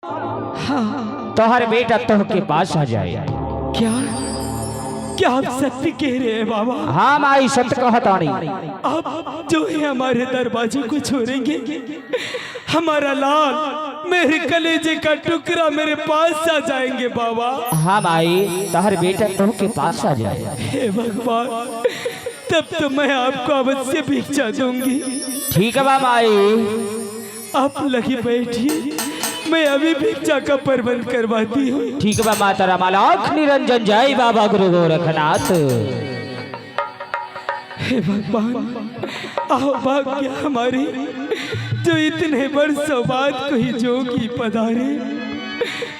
हाँ। तो हर बेटा तो के पास आ जाए। क्या क्या आप सत्य कह रहे हैं बाबा? हाँ माई सत्य कहता नहीं। आप जो है हमारे दरवाजे को छोड़ेंगे, हमारा लाल मेरे कलेजे का टुकड़ा मेरे पास आ जाएंगे बाबा। हाँ माई तो हर बेटा तो के पास आ जाए। हे भगवान, तब तो मैं आपको अवश्य भिक्षा दूंगी। ठीक है माई, आप लगी बैठिए, मैं अभी भिक्षा का प्रबंध करवाती हूँ। ठीक है माता रामालाख निरंजन जय बाबा गुरु गोरखनाथ। हे भगवान, आओ भाग्य हमारी जो इतने वर्षों बाद कोई जोगी पधारे,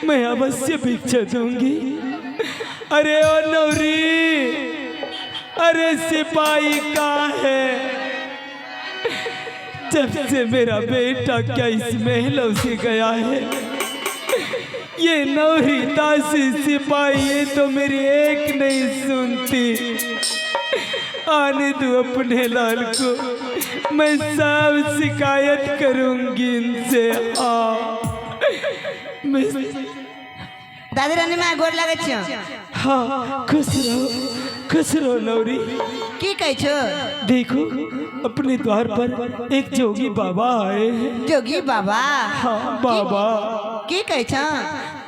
मैं अवश्य भिक्षा दूंगी। अरे ओ नौरी, अरे सिपाही कहाँ है? जब से मेरा बेटा क्या इस महलों से गया है, ये नौरी दासी सिपाही ये तो मेरी एक नहीं सुनती। आने दो अपने लाल को, मैं सब शिकायत करूंगी इनसे। मैं दादी रानी मैं गोर लगे छियो। हाँ, खुश रहो नौरी। की कह छो? देखो अपने द्वार पर एक जोगी बाबा आए हैं। जोगी बाबा? हाँ बाबा। की कह छो?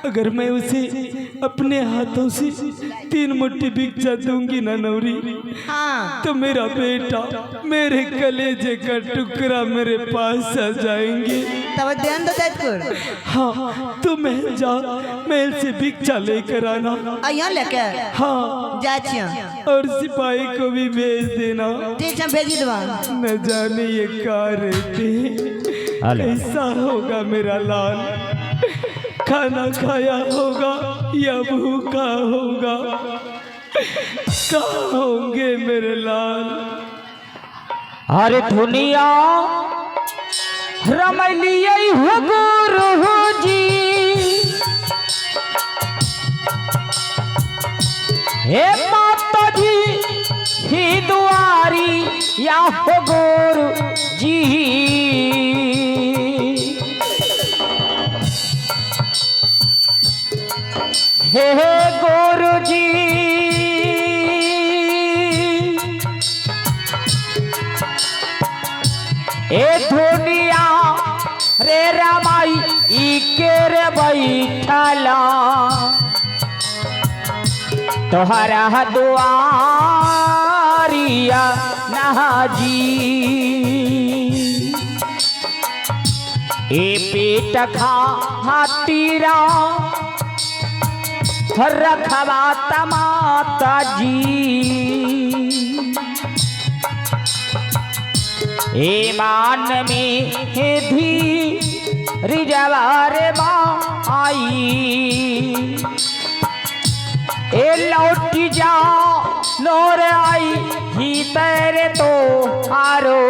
अगर मैं उसे अपने हाथों से 3 मुट्ठी भिक्षा दूंगी ना नौरी, हाँ तो मेरा बेटा मेरे कलेजे का टुकड़ा मेरे पास आ जाएंगे। तब ध्यान दो तेजपुर। हाँ, तो महल जा, महल से भिक्षा लेकर आना। यहाँ लेके हाँ, जा छियो। और सिपाही को भी भेज देना। ठीक है, भेजी दवा। न जाने ये क्या रहते, ऐसा होगा मेरा लाल, खाना खाया होगा या भूखा होगा, कहाँ होंगे मेरे लाल? अरे दुनिया रमलिया हो गुरु जी, हे माता जी ही दुआरी या हो गुरु जी। हे गुरु जी ए दुनिया रे रमाई इके रे बैठला, तोहरा दुआरिया नहाजी। ए पेट खातीरा रखवा माता जी, ईमान में धी रिजवार आई। ए लौटी जा लोर आई ही तेरे तो हारो,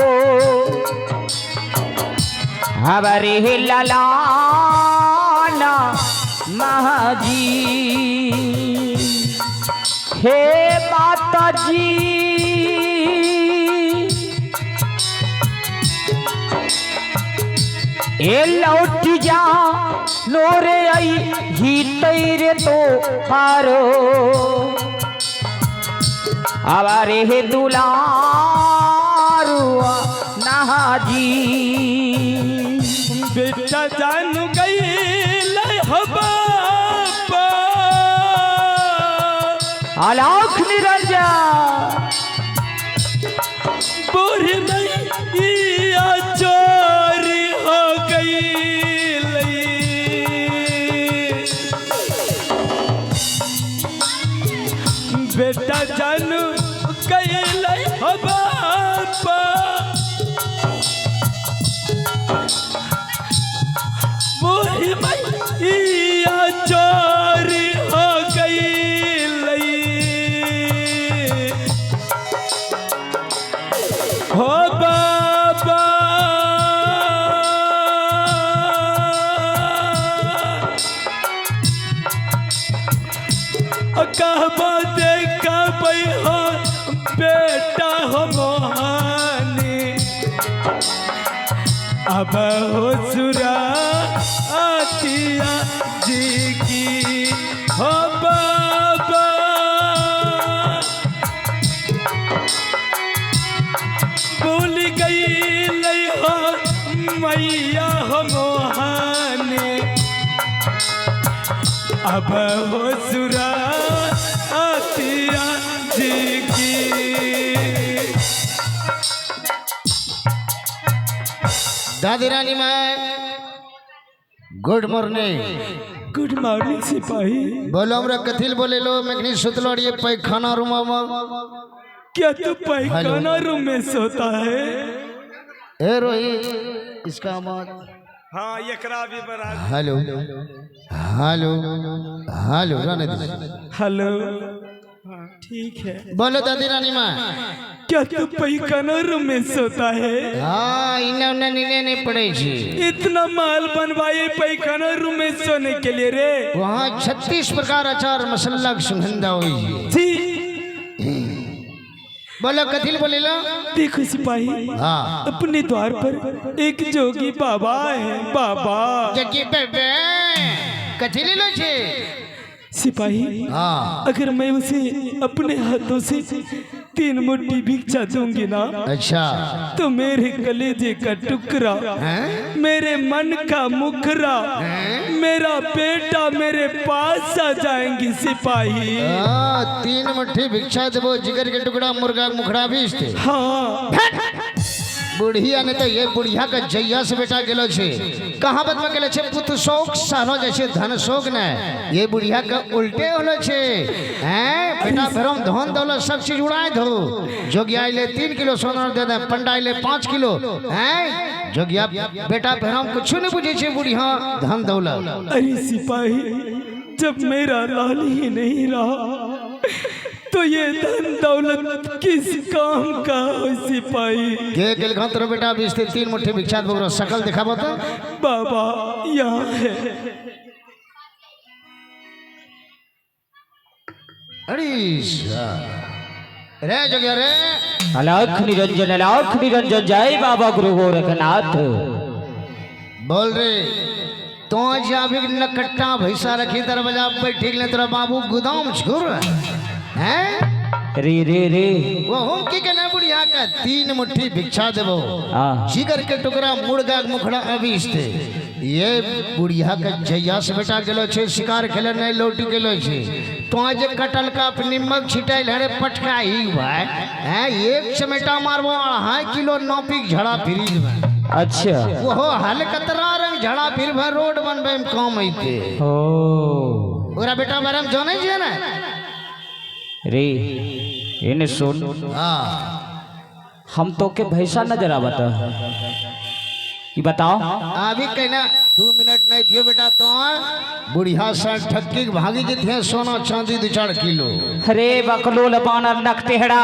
हमारे ललाना महाजी। हे माता जी ए लौट जा लोरे आई ही तेरे तो हारो, हमारे हे दुलारुआ नहाजी। बेटा जान गई आलाख निरंजन बोरे नहीं चोरी हो गई। बेटा जानू गई बापा, बोरे मैया चोरी हो गई। हो बाबा कहबा देखा भाई हो बेटा हो मोहानी, अब हो सुरा आतिया अब हो सुरा आतिया जी की। दादी रानी माँ गुड मॉर्निंग। गुड मॉर्निंग सिपाही। बोलो हमरा कथिल बोले लो मैं सुतलो ये पैखाना रूम क्या तू पैखाना रूम में सोता है? ए रोहित इसका आवाज। हाँ एकरा भी बड़ा। हेलो हेलो हेलो रानी दी। हेलो हाँ ठीक है। बोलो दादी रानी माँ। क्या तू पैखाना रूम में सोता है? हाँ इन्हें नहीं पड़े जी। इतना माल बनवाए पैखाना रूम में सोने के लिए रे? वहाँ 36 प्रकार अचार मसाला की सुगंधा हुई जी। बोलो कथिल बोले लो। देखो सिपाही हाँ अपने द्वार पर एक जोगी बाबा है। बाबा जगी बेबे कथिल लो छे सिपाही। हाँ अगर मैं उसे अपने हाथों से 3 मुट्ठी भिक्षा दूंगी ना अच्छा तो मेरे कलेजे का टुकड़ा, मेरे मन का मुखरा, मेरा बेटा मेरे पास आ जाएंगी सिपाही। 3 मुट्ठी भिक्षा देवो जिगर के टुकड़ा मुर्गा मुखड़ा भी इसते। हाँ बुढ़िया ने तो ये बुढ़िया का जैया से बेटा गेलो छे। कहावत में गेलो छे पुत्र शोक सालो जैसे धन शोक ने। ये बुढ़िया का उल्टे होलो छे। हैं बेटा भरम धन दौलत सब चीज उड़ाए दो। जोगिया ले 3 किलो सोना दे दे, पंडा ले 5 किलो। हैं जोगिया बेटा भरम कुछ नहीं बुझे छे बुढ़िया धन दौलत। अरे सिपाही जब मेरा लाल ही नहीं रहा तो ये धन दौलत किस काम का हो सिपाही? के गेल खतरो बेटा 20 से 3 मुट्ठी भिक्षा देबो शकल दिखाबो तो। बाबा यहाँ है। अरे रे जोगिया रे। अलख निरंजन जय बाबा गुरु गोरखनाथ। बोल रे तो जा भी नकट्टा भैसा रखी दरवाजा पे ठीक ले तेरा बाबू गोदाम छोड़ हैं। रे रे रे वो हम की कहना बुढ़िया का 3 मुट्ठी भिक्षा देवो हाँ जिगर के टुकड़ा मुर्गा मुखड़ा अभीस थे। ये बुढ़िया का जैया से बेटा गेलो छे शिकार खेले नहीं लौटी गेलो छे। तो आज कटल का निमक छिटाइल हरे पटका ही भाई हैं। एक चमेटा मारबो 2.5 किलो नौपिक झड़ा फ्रीज में। अच्छा वो हाल कतरा रंग झड़ा फिर भर रोड बनबे में काम आइते। ओ ओरा बेटा बारे में जाने छे ना रे इन्हें सुन। हाँ हम तो के भैसा नजर आवत कि बताओ। अभी कहना 2 मिनट नहीं दियो बेटा तो बुढ़िया सा ठक्की भागी जी थे सोना चांदी 2-4 किलो। अरे बकलोल बानर नकतेहड़ा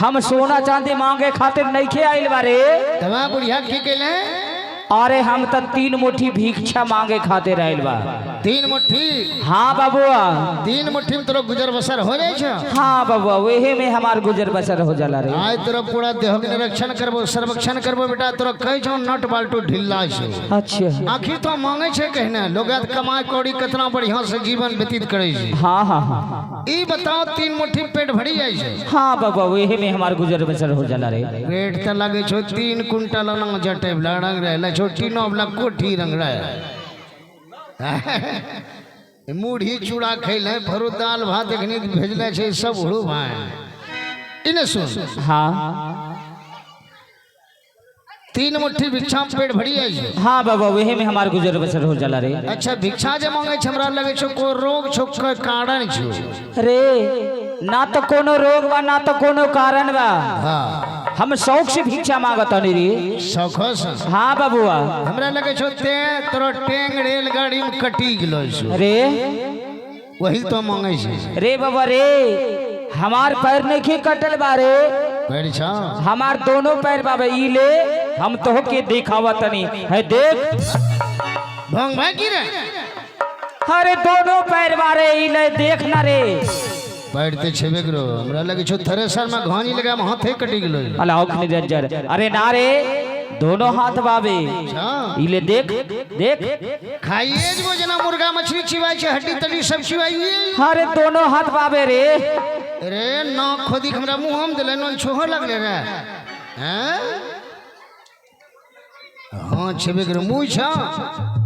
हम सोना चांदी मांगे खातिर नहीं खे आइल बारे। तवा बुढ़िया की कहले? अरे हम तो 3 मुट्ठी भिक्षा मांगे खातिर आइल बा। 3 मुट्ठी? हाँ बाबुआ 3 मुट्ठी में तोरो गुजर बसर हो जाए छे? हाँ बाबुआ वही में हमार गुजर बसर हो जाला रे। आज तोरा पूरा देह के निरीक्षण करबो सर्वेक्षण करबो बेटा तोरा कह छो नट बाल्टू ढिल्ला छे। अच्छा आखिर तो मांगे छे कहना लोग कमाई कौड़ी कितना बढ़िया से जीवन व्यतीत करे छे। हाँ हाँ हाँ ई बताओ 3 मुट्ठी पेट भरी जाए छे? हाँ बाबा वही में हमार गुजर बसर हो जाला रे। पेट त लगे छो 3 कुंटल न जटे लड़ंग रहले छो 3 वाला कोठी रंग रहे। मुढ़ी चूड़ा खैले भरो दाल भात एखनी भेजले छे सब हुड़ू भाई। इने सुन हाँ 3 मुट्ठी भिक्षा में पेट भरी जाए छे? हाँ बाबा वही में हमार गुजर बसर हो जाला रे। अच्छा भिक्षा जे मांगे छे हमरा लगे छो को रोग छो के कारण छो? रे ना तो कोनो रोग बा ना तो कोनो कारण बा। हाँ हम शौक से भिक्षा मांगत हनी रे। सखस? हाँ बाबुआ हमरा लगे छो ते तोरो टेंग रेलगाड़ी में कटी गेलो छो रे। वही तो मांगे छे। रे बाबा रे हमार पैर नहीं खे कटल बारे। पैर छा? हमार दोनों पैर बाबा ई ले हम तो के दिखावा तनी है देख। भंग भाई की रे? अरे दोनों पैर बारे ई ले देख ना रे। बैठते छेबे करो हमरा लगे छो थ्रेसर में घानी लगा में हाथे कटी गेलो। अलाउक निरंजन अरे ना रे दोनों हाथ बाबे ई ले देख देख। खाइए जो जना मुर्गा मछली चिवाई छे हड्डी तली सब चिवाई। अरे दोनों हाथ बाबे रे। रे ना खोदी हमरा मुंह हम देले न छोह लगले रे। हैं हाँ छेबे करो मुंह छा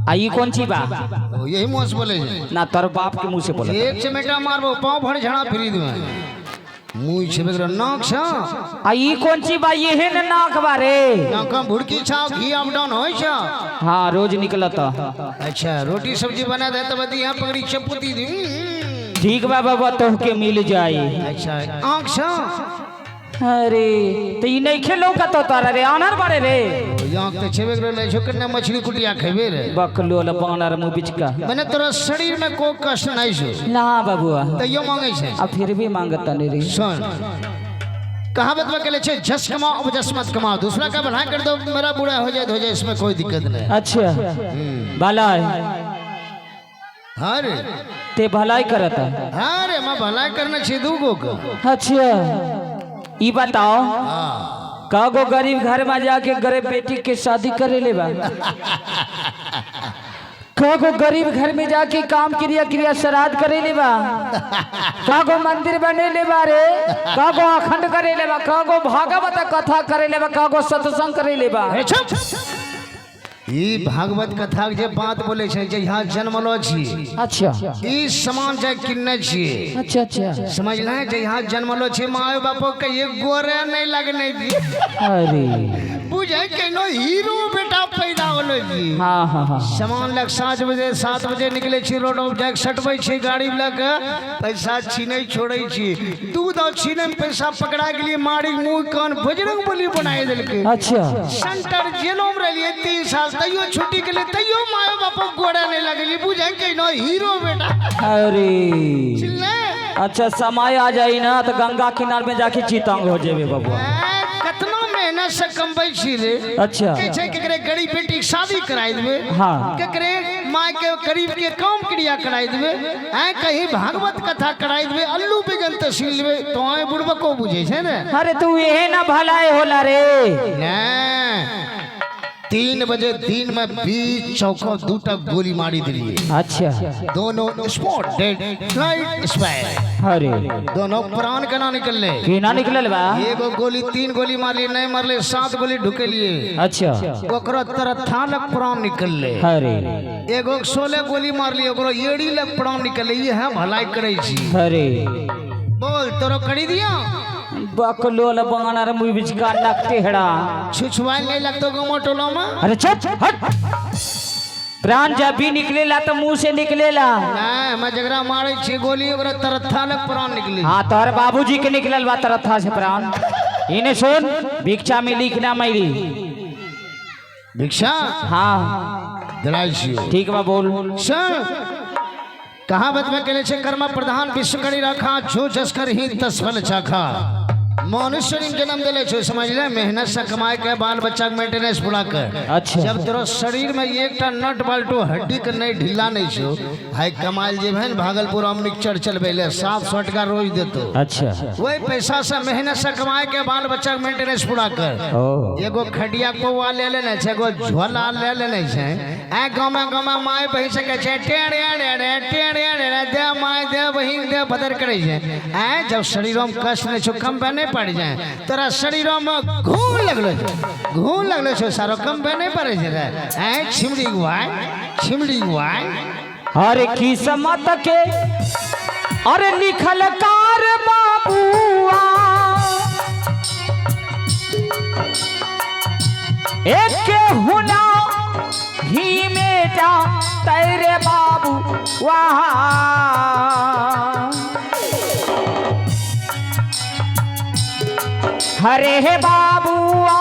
आई कौन ची बा यही मुँह से बोले छै। ना तोर बाप के मुंह से बोला एक चमेटा मारबो पाँव भर झड़ा फ्री दे मुँह छेबे करो नाक छा आई कौन ची बा ये है ना नाक बारे नाक भुड़की छाव घी अप डाउन होय छा। हाँ रोज निकलता। अच्छा रोटी सब्जी बना दे तब यहाँ पकड़ी चपुती दी। ठीक बा बाबा तो के मिल जाई। अच्छा आँख छा अरे तो ये नहीं खेलो का तो तारा रे आनर बारे रे आँख तो छेबे करो ले छोकर ना मछली कुटिया खेबे रे बकलो ल बानर मुंह बिचका मैंने तोरा शरीर में कोई कष्ट नहीं छो ना बाबूआ तैयो मांगे छे। अब फिर भी मांगता नहीं रे सुन कहावत में कहले छे जस कमाओ अब जस मत कमाओ दूसरा का भला कर दो मेरा बुरा हो जाए इसमें कोई दिक्कत नहीं। अच्छा भलाई हाँ रे ते भलाई करता। हाँ रे मैं भलाई करना छे दूगो को। अच्छा ई बताओ कागो गरीब घर में जाके गरीब बेटी के शादी करे ले बा कागो गरीब घर में जाके काम क्रिया श्राद्ध करे ले बा कागो मंदिर बने ले बा रे कागो अखंड करे ले बा कागो भागवत कथा करे ले बा कागो सत्संग करे ले बा। ई भागवत कथा के जे बात बोले छे जे यहाँ जन्मलो छी। अच्छा ई समान जे किन्ने छी। अच्छा अच्छा समझले जे यहाँ जन्मलो छी माँ बापो के ये गोरे नहीं लगने दी। अरे बुझे केनो हीरो बेटा पैदा होलो जी। हाँ हाँ हाँ सामान लग 7 बजे निकले छी रोड ऑफ जाके सटबै छी गाड़ी लग पैसा छीने छोड़े छी दूध और छीने में पैसा पकड़ा के लिए मारी मुंह कान बजरंग बली बनाए देलके। अच्छा सेंटर जेलो में रहिए 3 साल तैयो छुट्टी के लिए तैयो माँ बाप गोड़ा नहीं लगली बुझे केनो हीरो बेटा। अरे चिल्ले अच्छा समय आ जाई ना तो गंगा किनार में जाके चितंग हो जेबे बबुआ। कतना मेहनत से कमबै छी रे। अच्छा छै केकरे गरीब बेटी के शादी कराई देबे। हाँ केकरे माँ के गरीब के काम क्रिया कराई देबे हैं कहीं भागवत कथा कराई देबे अल्लू बेगन तहसील देबे तो आए बुढ़बा को बुझे छै ने। अरे तू ये ना भलाई होला रे ना 3 बजे दिन में 20 चौका 2टा गोली मारी दिलिए। अच्छा दोनों स्पॉट डेड फ्लाइट एक्सपायर। अरे दोनों प्राण केना निकलले केना निकलल बा। एगो गोली 3 गोली मारली नहीं मारले 7 गोली ढुकेलिए। अच्छा ओकरो तरह थालक प्राण निकलले। अरे एगो 16 गोली मारली ओकरो एड़ी लग प्राण निकलले। ये है भलाई करे छी। अरे बोल तोरो करी दिया बकलो ल बानर मुंह बिचका लगते हेड़ा छुछुआई नहीं लगतो गाँव टोला में। अरे चुप हट प्राण जब भी निकलेला तो मुंह से निकलेला नहीं मैं जगरा मारे छी गोली ओकरा तरह थालक प्राण निकले। हाँ तोहर बाबूजी के निकलल बा तरथा से प्राण। इन्हें सुन भिक्षा में लिखना मैली भिक्षा हाँ दिलाई छी। ठीक बा बोल। सर कहावत में कहले छे कर्म प्रधान विश्व करी रखा जो जस कर ही तस फल चाखा। मनुष्य ने जन्म दिले छे समझ ले मेहनत से कमाए के बाल बच्चा के मेंटेनेंस पूरा कर। अच्छा जब तेरो शरीर में एकटा नट बाल्टो हड्डी के नहीं ढीला नहीं छो हाय कमाल जे है भागलपुर अमनिक चढ़ चलबेले 700 टका रोज देतो। अच्छा वही पैसा से मेहनत से कमाए के बाल बच्चा के मेंटेनेंस पूरा कर। ओ एगो खटिया कौआ ले लेने छे एगो झोला ले लेने छे ए गाँव में माय बहिन से कहे छे टेड़े दे माय दे बहिन दे बदर करे छे। ए जब शरीरों में कष्ट नहीं छो कम पे नहीं पड़ जाए तोरा शरीरों में घून लगलो छो सारो कम पे नहीं पड़े छे रे। ए छिमड़ी गुआई अरे किस्मत के अरे लिखल कार बाबुआ एक हुना ही मेटा तेरे बाबू वहाँ हरे हे बाबुआ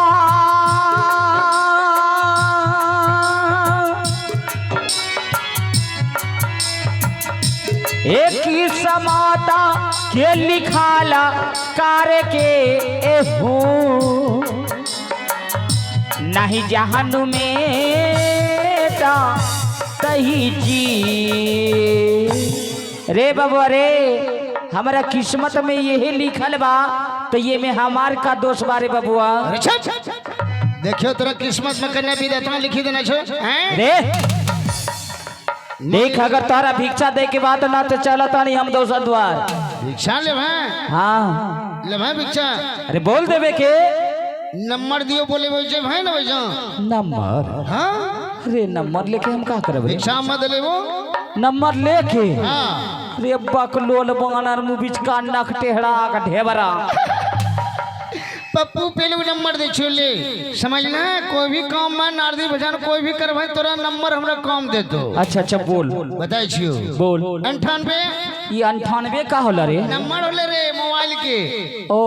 एक ही समाता के लिखाला कार के एहू नहीं जहनु में तही जी रे बाबा रे हमारा किस्मत में यही लिखल बा तो ये में हमार का दोष बारे बबुआ। देखियो तेरा किस्मत में कन्या भी देता लिखी देना छो रे देख अगर तारा भिक्षा दे के बात ना तो चला तानी हम दोसर द्वार भिक्षा ले भाई। हाँ ले भाई भिक्षा अरे बोल देवे के नंबर दियो बोले भाई ना भाई नंबर हाँ अरे नंबर लेके हम का करब रे? भिक्षा मत लेबो। नंबर लेके हाँ रे बकलोल बानर मुँह बीच का नख टेढ़ा का ढेबरा। पप्पू पहले नंबर दे छोले समझना है। कोई भी काम में नारदी भजन कोई भी करवाए तोरा नंबर हमरा काम दे दो। अच्छा अच्छा बोल बताई छियो बोल। 98 ये 98 का होला रे? नंबर होले रे मोबाइल के। ओ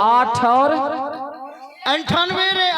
8 और 98 रे